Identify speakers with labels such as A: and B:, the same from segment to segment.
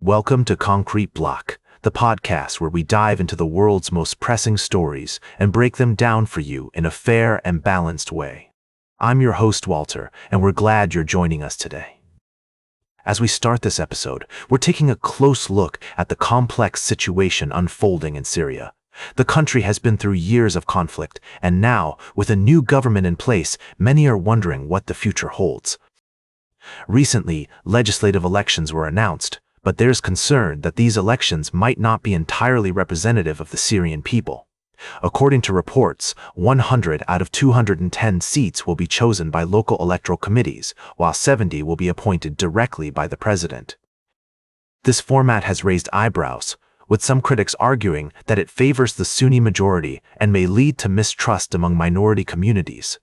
A: Welcome to Concrete Block, the podcast where we dive into the world's most pressing stories and break them down for you in a fair and balanced way. I'm your host, Walter, and we're glad you're joining us today. As we start this episode, we're taking a close look at the complex situation unfolding in Syria. The country has been through years of conflict, and now, with a new government in place, many are wondering what the future holds. Recently, legislative elections were announced, but there's concern that these elections might not be entirely representative of the Syrian people. According to reports, 100 out of 210 seats will be chosen by local electoral committees, while 70 will be appointed directly by the president. This format has raised eyebrows, with some critics arguing that it favors the Sunni majority and may lead to mistrust among minority communities.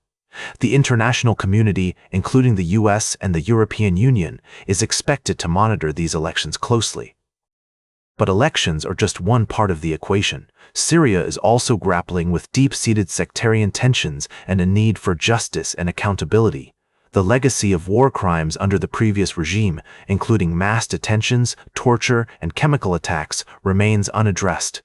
A: The international community, including the US and the European Union, is expected to monitor these elections closely. But elections are just one part of the equation. Syria is also grappling with deep-seated sectarian tensions and a need for justice and accountability. The legacy of war crimes under the previous regime, including mass detentions, torture, and chemical attacks, remains unaddressed.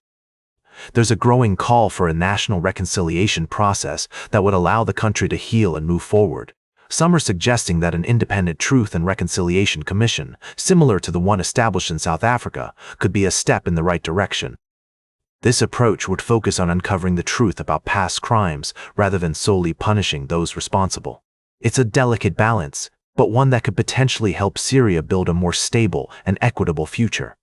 A: There's a growing call for a national reconciliation process that would allow the country to heal and move forward. Some are suggesting that an independent Truth and Reconciliation Commission, similar to the one established in South Africa, could be a step in the right direction. This approach would focus on uncovering the truth about past crimes rather than solely punishing those responsible. It's a delicate balance, but one that could potentially help Syria build a more stable and equitable future.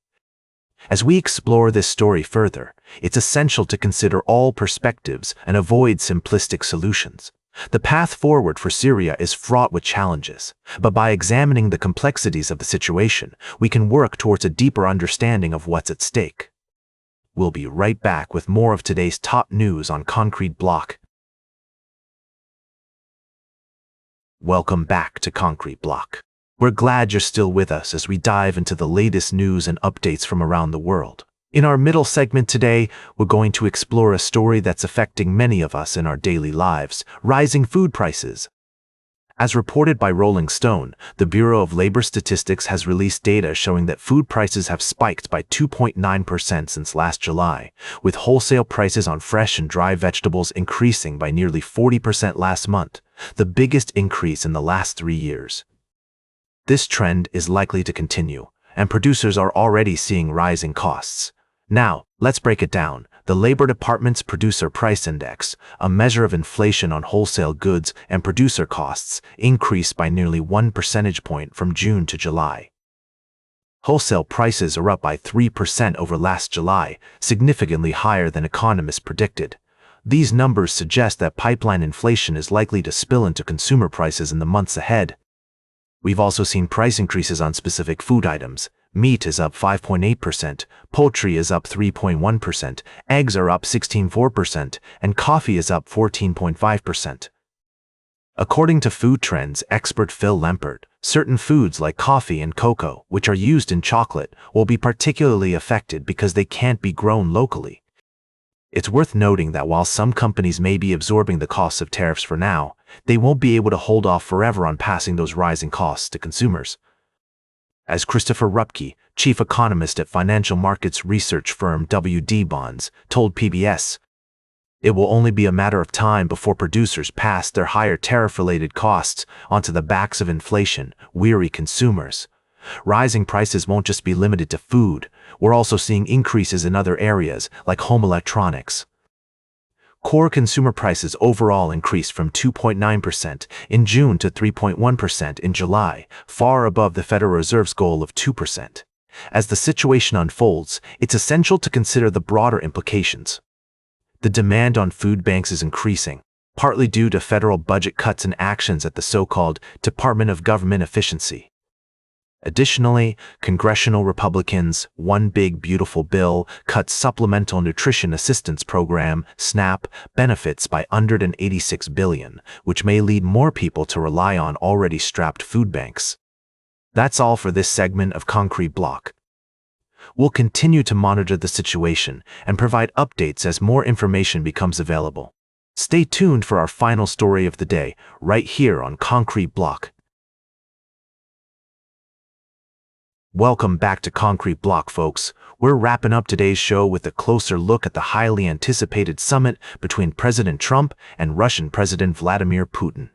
A: As we explore this story further, it's essential to consider all perspectives and avoid simplistic solutions. The path forward for Syria is fraught with challenges, but by examining the complexities of the situation, we can work towards a deeper understanding of what's at stake. We'll be right back with more of today's top news on Concrete Block. Welcome back to Concrete Block. We're glad you're still with us as we dive into the latest news and updates from around the world. In our middle segment today, we're going to explore a story that's affecting many of us in our daily lives: rising food prices. As reported by Rolling Stone, the Bureau of Labor Statistics has released data showing that food prices have spiked by 2.9% since last July, with wholesale prices on fresh and dry vegetables increasing by nearly 40% last month, the biggest increase in the last 3 years. This trend is likely to continue, and producers are already seeing rising costs. Now, let's break it down. The Labor Department's Producer Price Index, a measure of inflation on wholesale goods and producer costs, increased by nearly 1 percentage point from June to July. Wholesale prices are up by 3% over last July, significantly higher than economists predicted. These numbers suggest that pipeline inflation is likely to spill into consumer prices in the months ahead. We've also seen price increases on specific food items. Meat is up 5.8%, poultry is up 3.1%, eggs are up 16.4%, and coffee is up 14.5%. According to food trends expert Phil Lempert, certain foods like coffee and cocoa, which are used in chocolate, will be particularly affected because they can't be grown locally. It's worth noting that while some companies may be absorbing the costs of tariffs for now, they won't be able to hold off forever on passing those rising costs to consumers. As Christopher Rupke, chief economist at financial markets research firm WD Bonds, told PBS, it will only be a matter of time before producers pass their higher tariff-related costs onto the backs of inflation, weary consumers. Rising prices won't just be limited to food. We're also seeing increases in other areas, like home electronics. Core consumer prices overall increased from 2.9% in June to 3.1% in July, far above the Federal Reserve's goal of 2%. As the situation unfolds, it's essential to consider the broader implications. The demand on food banks is increasing, partly due to federal budget cuts and actions at the so-called Department of Government Efficiency. Additionally, congressional Republicans' One Big Beautiful Bill cut Supplemental Nutrition Assistance Program (SNAP) benefits by $186 billion, which may lead more people to rely on already strapped food banks. That's all for this segment of Concrete Block. We'll continue to monitor the situation and provide updates as more information becomes available. Stay tuned for our final story of the day, right here on Concrete Block. Welcome back to Concrete Block, folks. We're wrapping up today's show with a closer look at the highly anticipated summit between President Trump and Russian President Vladimir Putin.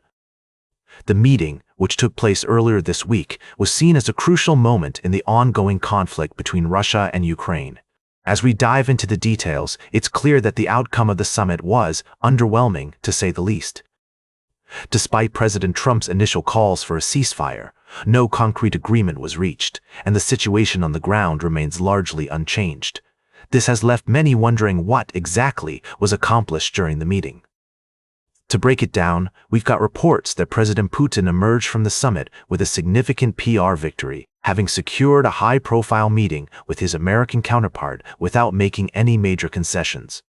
A: The meeting, which took place earlier this week, was seen as a crucial moment in the ongoing conflict between Russia and Ukraine. As we dive into the details, it's clear that the outcome of the summit was underwhelming, to say the least. Despite President Trump's initial calls for a ceasefire, no concrete agreement was reached, and the situation on the ground remains largely unchanged. This has left many wondering what exactly was accomplished during the meeting. To break it down, we've got reports that President Putin emerged from the summit with a significant PR victory, having secured a high-profile meeting with his American counterpart without making any major concessions.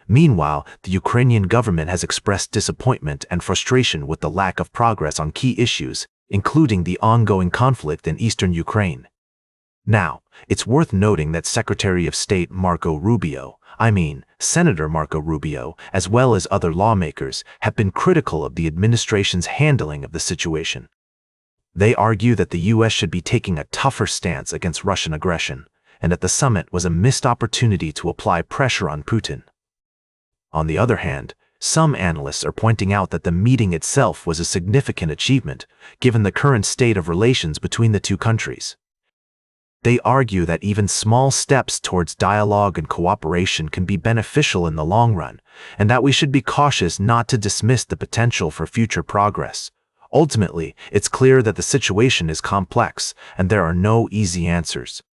A: Meanwhile, the Ukrainian government has expressed disappointment and frustration with the lack of progress on key issues, including the ongoing conflict in eastern Ukraine. Now, it's worth noting that Secretary of State Senator Marco Rubio, as well as other lawmakers, have been critical of the administration's handling of the situation. They argue that the U.S. should be taking a tougher stance against Russian aggression, and that the summit was a missed opportunity to apply pressure on Putin. On the other hand, some analysts are pointing out that the meeting itself was a significant achievement, given the current state of relations between the two countries. They argue that even small steps towards dialogue and cooperation can be beneficial in the long run, and that we should be cautious not to dismiss the potential for future progress. Ultimately, it's clear that the situation is complex, and there are no easy answers.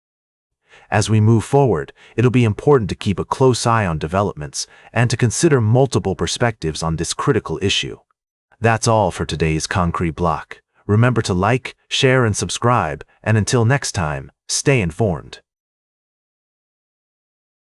A: As we move forward, it'll be important to keep a close eye on developments and to consider multiple perspectives on this critical issue. That's all for today's Concrete Block. Remember to like, share, and subscribe, and until next time, stay informed.